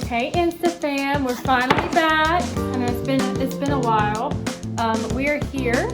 Hey Insta fam, we're finally back. I know it's been a while. We are here.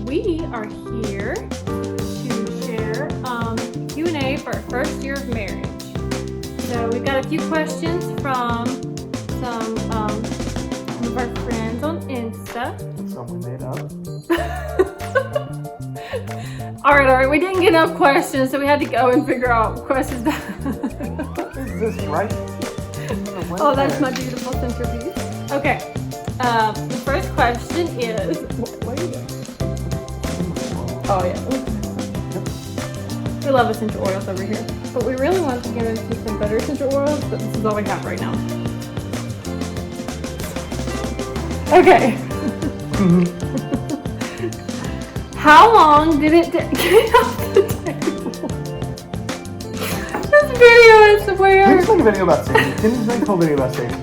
We are here to share Q&A for our first year of marriage. So we've got a few questions from some of our friends on Insta. Some we made up. All right. We didn't get enough questions, so we had to go and figure out questions. What is this, right? Oh, that's my beautiful centerpiece. Okay. The first question is. What are you doing? Oh yeah. We love essential oils over here, but we really want to get into some better essential oils. But this is all we have right now. Okay. How long did it take? Get off the table. This video, I swear. Can you just make a video about Sadie? Can you just make a whole video about Sadie?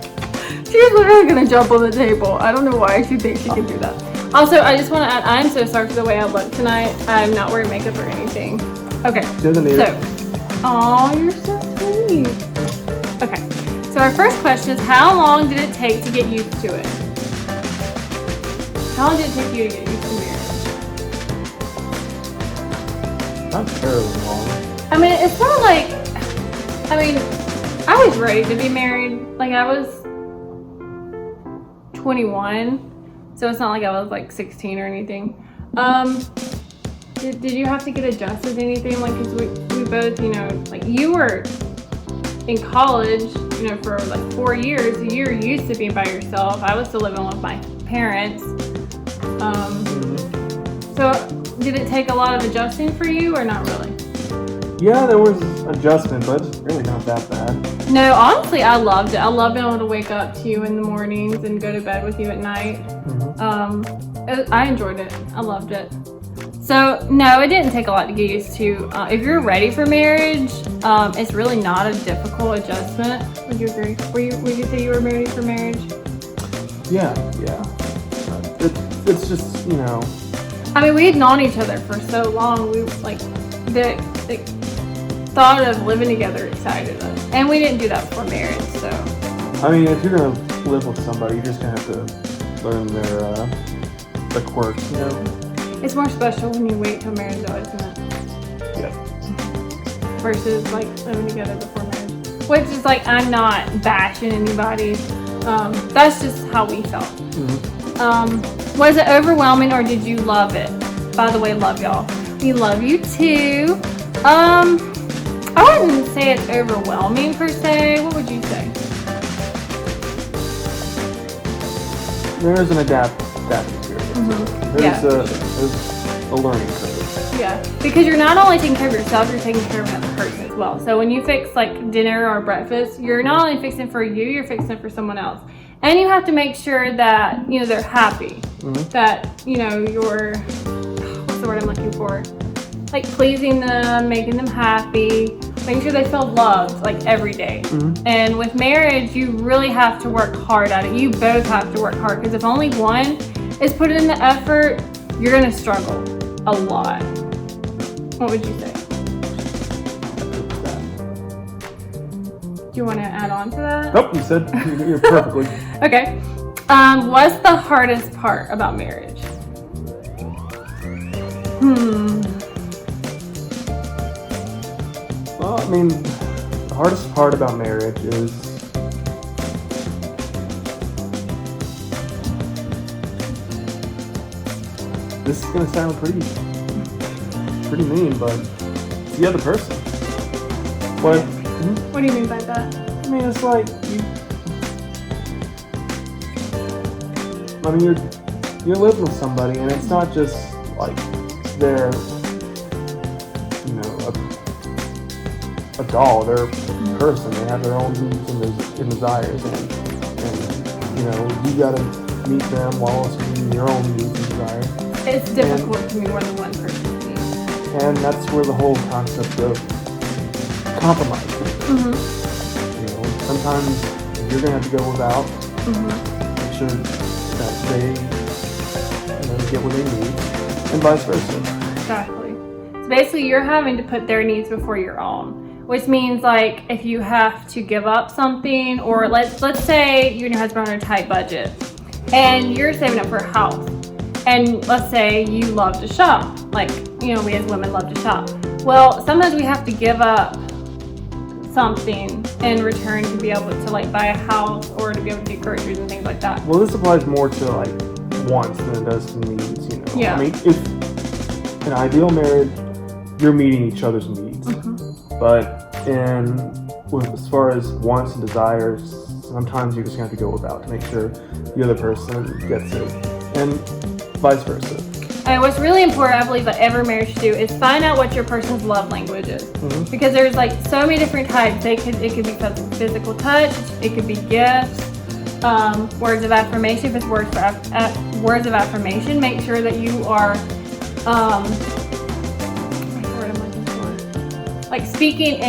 She's literally gonna jump on the table. I don't know why she thinks she can do that. Also, I just want to add, I'm so sorry for the way I look tonight. I'm not wearing makeup or anything. Okay. She doesn't need it. Aw, you're so sweet. Okay. So our first question is, how long did it take to get used to it? How long did it take you to get used to marriage? Not terribly long. I mean, it's not like, I was ready to be married. Like, I was 21, so it's not like I was like 16 or anything. Did you have to get adjusted to anything? Like, cause we both, like you were in college, for like 4 years. You're used to being by yourself. I was still living with my parents. So did it take a lot of adjusting for you or not really? Yeah, there was adjustment, but it's really not that bad. No, honestly, I loved it. I loved being able to wake up to you in the mornings and go to bed with you at night. I enjoyed it. I loved it. So, no, it didn't take a lot to get used to. If you're ready for marriage, it's really not a difficult adjustment. Would you agree? Would you say you were ready for marriage? Yeah. It's just, we had known each other for so long. We the thought of living together excited us, and we didn't do that before marriage. So, if you're gonna live with somebody, you're just gonna have to learn their quirks, It's more special when you wait till marriage, though, isn't it? Yeah. Versus living together before marriage, which is I'm not bashing anybody. That's just how we felt. Was it overwhelming or did you love it? By the way, love y'all. We love you too. I wouldn't say it's overwhelming per se. What would you say? There is an adapting period. There's a learning curve. Yeah, because you're not only taking care of yourself, you're taking care of another person as well. So when you fix dinner or breakfast, you're not only fixing for you, you're fixing for someone else. And you have to make sure that, they're happy. That, you're, what's the word I'm looking for? Pleasing them, making them happy, making sure they feel loved, every day. And with marriage, you really have to work hard at it. You both have to work hard, because if only one is putting in the effort, you're going to struggle a lot. What would you say? Do you want to add on to that? Nope, you said you're perfectly. Okay. What's the hardest part about marriage? Well, the hardest part about marriage is this is gonna sound pretty mean, but it's the other person. What? What do you mean by that? It's you're living with somebody, and it's not just they're a doll. They're a person. They have their own needs and desires, and you gotta meet them while also meeting your own needs and desires. It's difficult to meet more than one person's needs. And that's where the whole concept of compromise is. Sometimes you're gonna have to go without. Make sure that they get what they need, and vice versa. Exactly. basically you're having to put their needs before your own, which means like if you have to give up something, or let's say you and your husband are on a tight budget and you're saving up for a house, and let's say you love to shop, like, you know, we as women love to shop. Well, sometimes we have to give up something in return to be able to like buy a house or to be able to get groceries and things like that. Well, this applies more to like wants than it does to needs, you know. Yeah. I mean, if in an ideal marriage, you're meeting each other's needs, but as far as wants and desires, sometimes you just have to go about to make sure the other person gets it, and vice versa. And what's really important, I believe, that every marriage should do is find out what your person's love language is. Because there's like so many different types. It could be physical touch, it could be gifts, words of affirmation. If it's words of affirmation, make sure that you are like speaking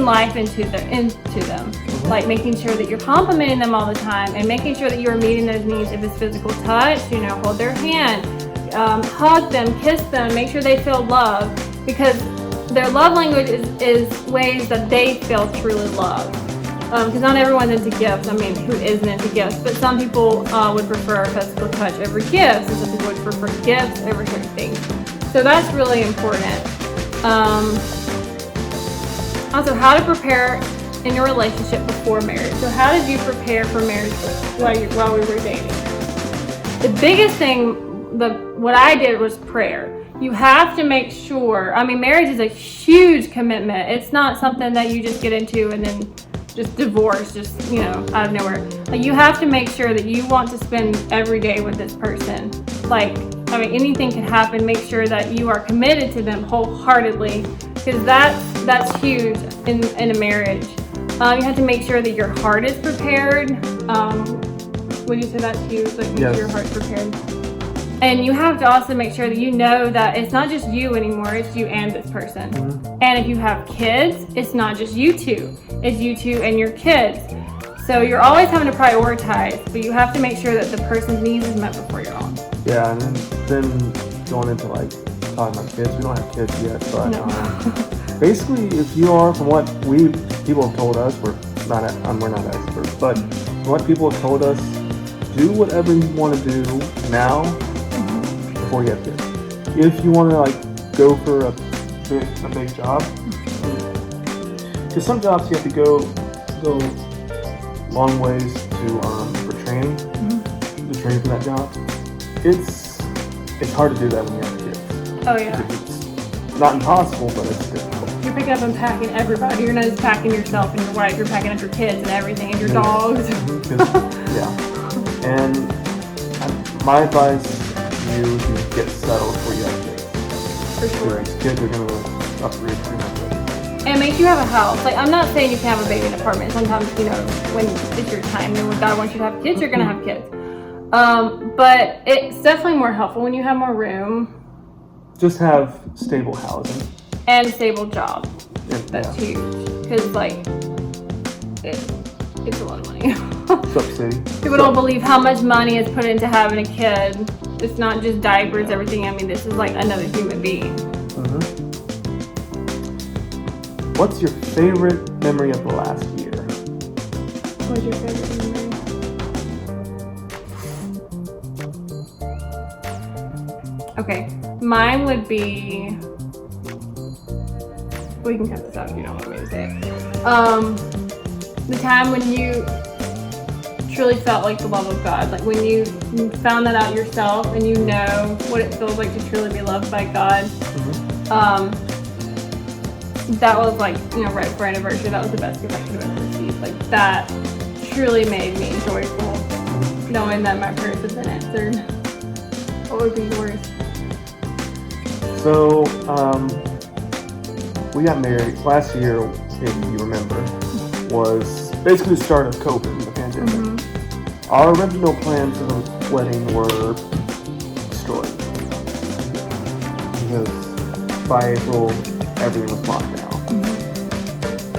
life into them. Like making sure that you're complimenting them all the time, and making sure that you're meeting those needs. If it's physical touch, you know, hold their hand. Hug them, kiss them, make sure they feel love, because their love language is ways that they feel truly loved. Because not everyone's into gifts. I mean, who isn't into gifts? But some people would prefer physical touch over gifts, and some people would prefer gifts over certain things. So that's really important. Also, how to prepare in your relationship before marriage. So how did you prepare for marriage while we were dating? The biggest thing, what I did was prayer. You have to make sure, I mean, marriage is a huge commitment. It's not something that you just get into and then just divorce, just, you know, out of nowhere. Like, you have to make sure that you want to spend every day with this person. Like, I mean, anything can happen. Make sure that you are committed to them wholeheartedly, because that's huge in a marriage. You have to make sure that your heart is prepared. Would you say that's huge? Like, make sure your heart's prepared. And you have to also make sure that you know that it's not just you anymore, it's you and this person. And if you have kids, it's not just you two, it's you two and your kids. So you're always having to prioritize, but you have to make sure that the person's needs is met before your own. Yeah, and then going into like talking about kids, we don't have kids yet, but No. Basically, if you are, from what people have told us, we're not experts, but from what people have told us, do whatever you want to do now before you have kids. If you want to like go for a big job, because some jobs you have to go long ways for training, to train for that job. It's hard to do that when you have kids. Oh yeah. It's not impossible, but it's difficult. You're picking up and packing everybody. You're not just packing yourself and your wife. You're packing up your kids and everything, and your dogs. Yeah. And my advice to you is to get settled before you have kids. For sure. Because kids are going to uproot pretty much. And make sure you have a house. Like, I'm not saying you can have a baby in an apartment. Sometimes, you know, when it's your time and when God wants you to have kids, you're going to have kids. But it's definitely more helpful when you have more room. Just have stable housing. And a stable job. That's yeah. huge. Because, like, it's a lot of money. Subsidy. People don't believe how much money is put into having a kid. It's not just diapers, everything. I mean, this is like another human being. What's your favorite memory of the last year? What's your favorite memory? Okay, mine would be. We can cut this out if you don't want me to say it. The time when you truly felt like the love of God, like when you found that out yourself and you know what it feels like to truly be loved by God. That was like, you know, right for anniversary, that was the best gift I could have ever received. Like, that truly made me joyful, knowing that my prayers have been answered. What would be yours? So, we got married last year, if you remember, was basically the start of COVID, the pandemic. Our original plans for the wedding were destroyed because by April, everything was locked down.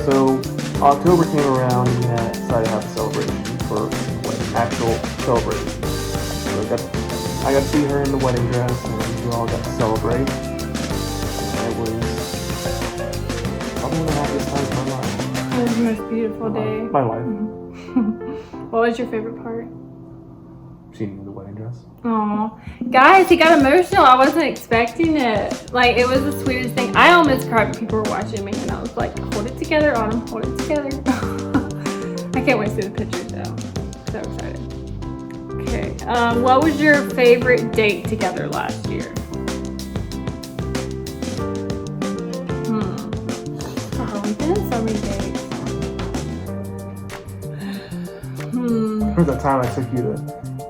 So October came around and we decided to have a celebration for actual celebration. So I got to see her in the wedding dress and we all got to celebrate. And it was probably one of the happiest times of my life. It was the most beautiful day. My life. What was your favorite part? Seeing me in the wedding dress. Oh, guys, he got emotional. I wasn't expecting it. Like, it was the sweetest thing. I almost cried when people were watching me, and I was like, hold it together, Autumn, hold it together. I can't wait to see the pictures, though. So excited. Okay, what was your favorite date together last year? Oh, we've been on so many dates. Remember that time I took you to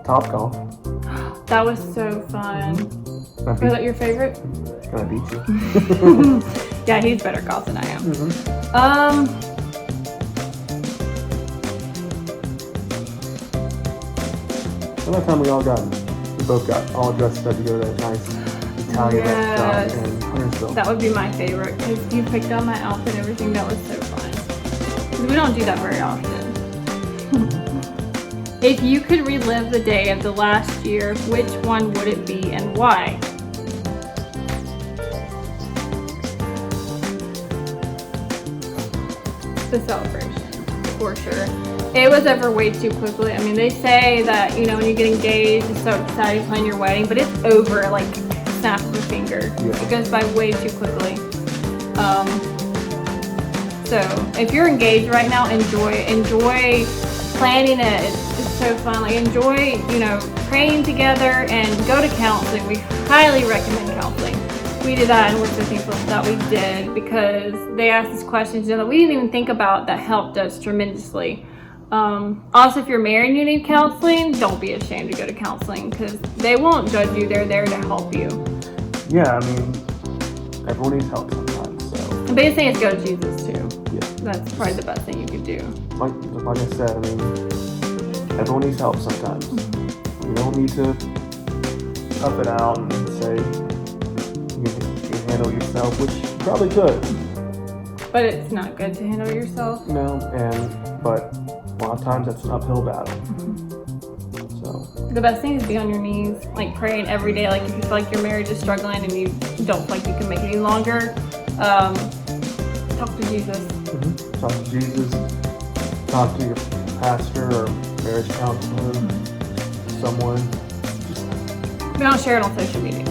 Topgolf? That was so fun. I Was that your favorite? Gonna beat you. Yeah, he's better golf than I am. Another time we both got all dressed up to go to that nice Italian restaurant in Huntersville. That would be my favorite because you picked out my outfit and everything. That was so fun. 'Cause we don't do that very often. If you could relive the day of the last year, which one would it be and why? The celebration, for sure. It was over way too quickly. I mean, they say that, you know, when you get engaged, it's so exciting to plan your wedding, but it's over like snap of a finger. Yeah. It goes by way too quickly. So if you're engaged right now, enjoy planning it. It's so fun. Like, enjoy, you know, praying together and go to counseling. We highly recommend counseling. We did that, and we're so thankful that we did because they asked us questions that we didn't even think about that helped us tremendously. Also, if you're married and you need counseling, don't be ashamed to go to counseling because they won't judge you. They're there to help you. Yeah, I mean, everyone needs help sometimes, so. The biggest thing is go to Jesus too. Yeah. That's probably the best thing you could do. Like I said, I mean, everyone needs help sometimes. You don't need to tough it out and say you can handle yourself, which you probably could. But it's not good to handle yourself. No, but a lot of times that's an uphill battle. So The best thing is be on your knees, like praying every day. Like if you feel like your marriage is struggling and you don't feel like you can make it any longer, talk to Jesus. Talk to Jesus. Talk to your pastor or marriage counselor, someone. But don't share it on social media.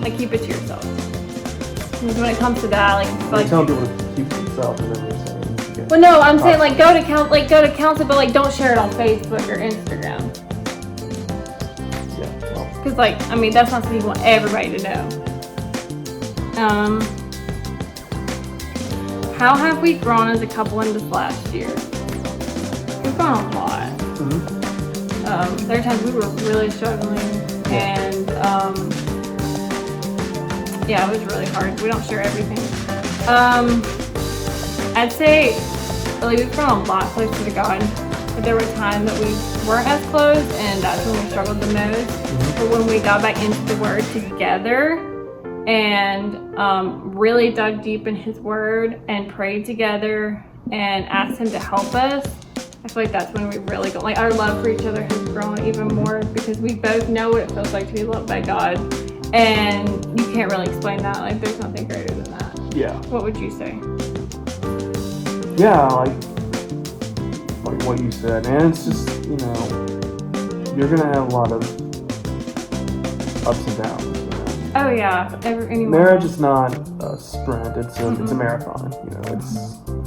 Like keep it to yourself. Because when it comes to that, like, Tell people to keep to themselves and then they say. Well, no, I'm saying like go to counsel, but like don't share it on Facebook or Instagram. Yeah. Well, Because like I mean that's not something you want everybody to know. How have we grown as a couple in this last year? We've grown a lot. There are times we were really struggling, and yeah, it was really hard. We don't share everything. I'd say really we've grown a lot closer to God. But there were times that we weren't as close, and that's when we struggled the most. But when we got back into the Word together and really dug deep in His Word and prayed together and asked Him to help us, I feel like that's when we really go. Like our love for each other has grown even more because we both know what it feels like to be loved by God, and you can't really explain that. Like there's nothing greater than that. yeah. What would you say? Yeah, like what you said, and it's just, you know, you're gonna have a lot of ups and downs. You know? Oh yeah, Marriage is not a sprint; it's a marathon. You know,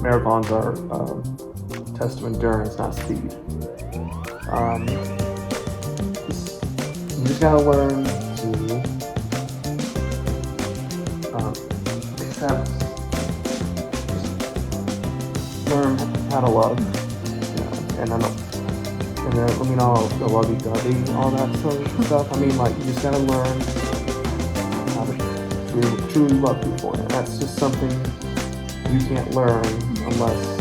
marathons are test of endurance, not speed. You just gotta learn to accept. Learn how to love, you know, and then all the lovey-dovey, all that sort of stuff. I mean, like, you just gotta learn how to truly love people, and that's just something you can't learn unless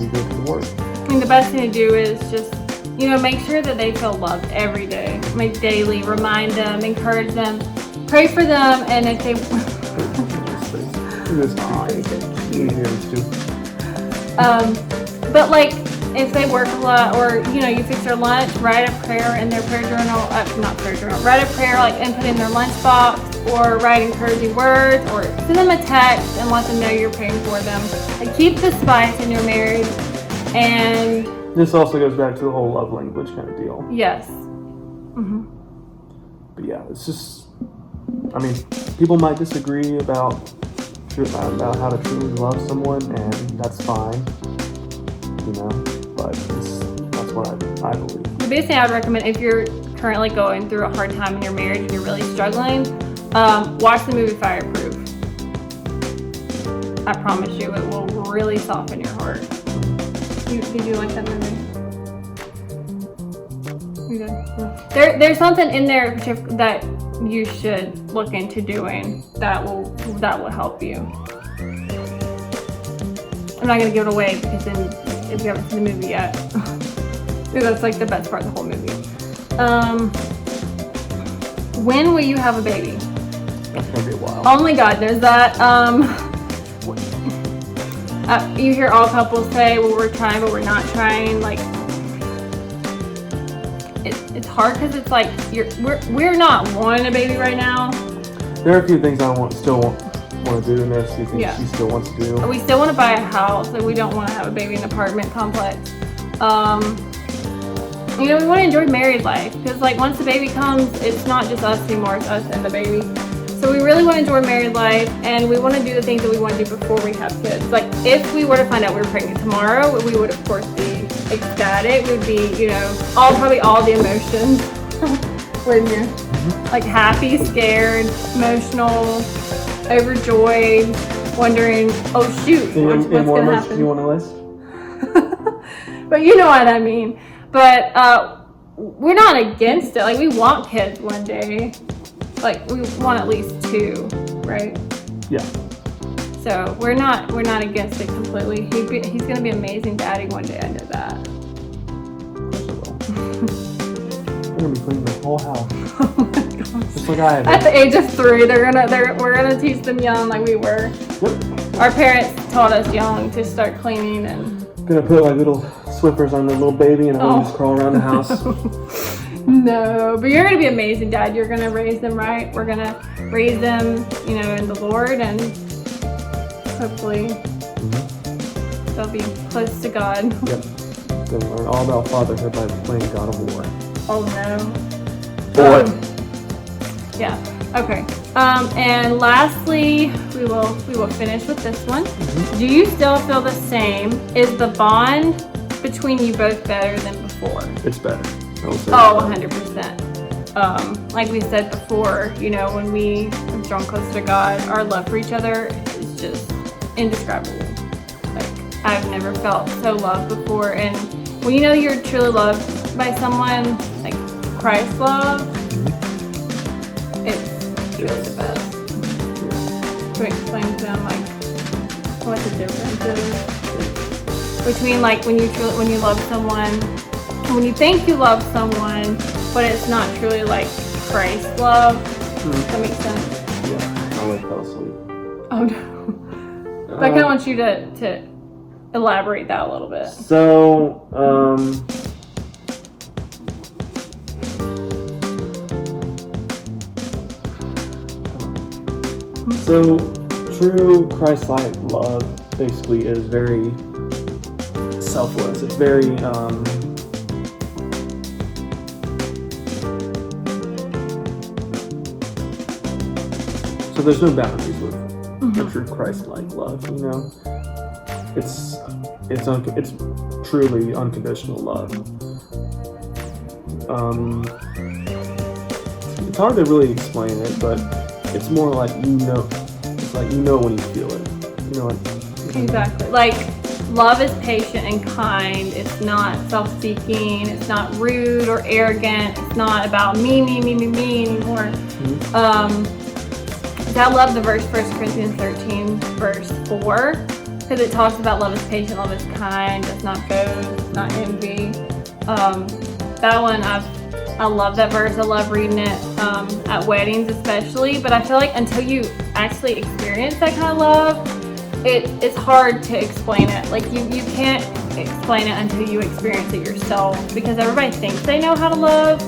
you go to the Word. I mean, the best thing to do is just, you know, make sure that they feel loved every day. Like daily, remind them, encourage them, pray for them, and if they but like if they work a lot, or you fix their lunch, write a prayer in their prayer journal, not prayer journal, write a prayer and put it in their lunchbox, or write encouraging words, or send them a text and let them know you're praying for them. Keep the spice in your marriage. And this also goes back to the whole love language kind of deal. Yes. But yeah, it's just, people might disagree about how to truly love someone, and that's fine, but that's what I believe. The biggest thing I would recommend, if you're currently going through a hard time in your marriage and you're really struggling, watch the movie Fireproof. I promise you, it will really soften your heart. Did you like that movie? You did? Yeah. There's something in there that you should look into doing that will help you. I'm not gonna give it away because then if you haven't seen the movie yet, that's like the best part of the whole movie. When will you have a baby? That's gonna be a while. Only God knows that. You hear all couples say, well, we're trying, but we're not trying. It's hard because it's like we're not wanting a baby right now. There are a few things I still want to do, and there's a few things she still wants to do. We still want to buy a house, and we don't want to have a baby in an apartment complex. We want to enjoy married life because once the baby comes, it's not just us anymore, it's us and the baby. So we really want to enjoy married life, and we want to do the things that we want to do before we have kids. If we were to find out we were pregnant tomorrow, we would of course be ecstatic. We'd be, probably all the emotions, wouldn't you? Happy, scared, emotional, overjoyed, wondering, oh shoot, what's going to happen? You want a list? But you know what I mean. But we're not against it. We want kids one day. We want at least 2, right? Yeah. So we're not against it completely. He's gonna be an amazing daddy one day. I know that. We're gonna be cleaning the whole house. Oh my gosh. Just like I have. At the age of 3, we're gonna teach them young like we were. Yep. Our parents taught us young to start cleaning and. Gonna put little Swippers on the little baby and I'll just crawl around the house. No, but you're gonna be amazing, Dad. You're gonna raise them right. We're gonna raise them, in the Lord, and hopefully they'll be close to God. Yep. Gonna learn all about fatherhood by playing God of War. Oh no. Boy. Yeah. Okay. And lastly, we will finish with this one. Do you still feel the same? Is the bond between you both better than before? It's better. Oh, 100%. Like we said before, when we have drawn closer to God, our love for each other is just indescribable. I've never felt so loved before. And when you're truly loved by someone, like Christ's love, it's really the best. Can we explain to them what the difference is between when you love someone, when you think you love someone, but it's not truly like Christ's love? Does that make sense? Yeah, I fell asleep. Oh no. But I kind of want you to elaborate that a little bit. So true Christ-like love basically is very selfless. It's very so there's no boundaries with the true Christ-like love. It's truly unconditional love. It's hard to really explain it, but it's more like it's like when you feel it. Exactly. Love is patient and kind. It's not self-seeking. It's not rude or arrogant. It's not about me anymore. I love the verse 1 Corinthians 13 verse 4, because it talks about love is patient, love is kind, does not boast, does not envy. That one, I love that verse. I love reading it at weddings especially, but I feel like until you actually experience that kind of love, it's hard to explain it. You can't explain it until you experience it yourself, because everybody thinks they know how to love,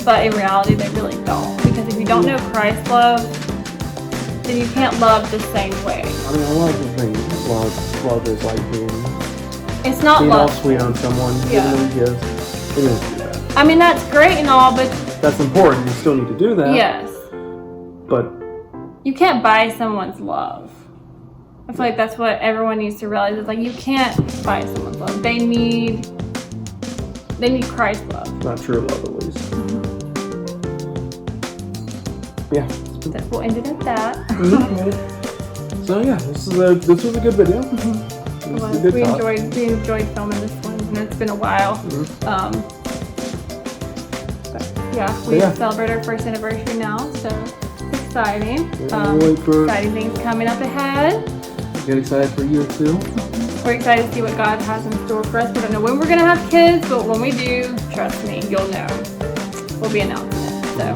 but in reality they really don't. Because if you don't know Christ's love, then you can't love the same way. I mean, a lot of the things, love is like It's not being all love. sweet on someone, Yeah. giving them gifts. You need to do that. I mean, that's great and all, but That's important. You still need to do that. yes, But you can't buy someone's love. I feel like that's what everyone needs to realize. It's like you can't buy someone's love. They need Christ's love. not true love, at least. Yeah. So we'll end it at that. So yeah, this was a good video. This was a good We talk. enjoyed filming this one, and it's been a while. But yeah, we Yeah. celebrate our first anniversary now, so it's exciting. Yeah, we'll wait for Exciting things coming up ahead. get excited for year 2. We're excited to see what God has in store for us. We don't know when we're gonna have kids, but when we do, trust me, you'll know. We'll be announcing it. So,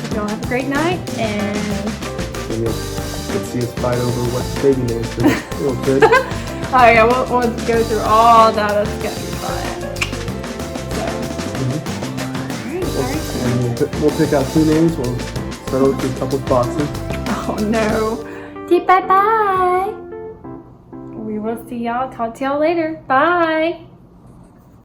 hope y'all have a great night, and And you'll get to see us fight over what baby names for this little kid. oh yeah, we'll go through all that. It's gonna be fun. So, all right. And we'll pick out 2 names. We'll settle with a couple's boxing. Oh no. Say bye bye. We will see y'all. Talk to y'all later. Bye.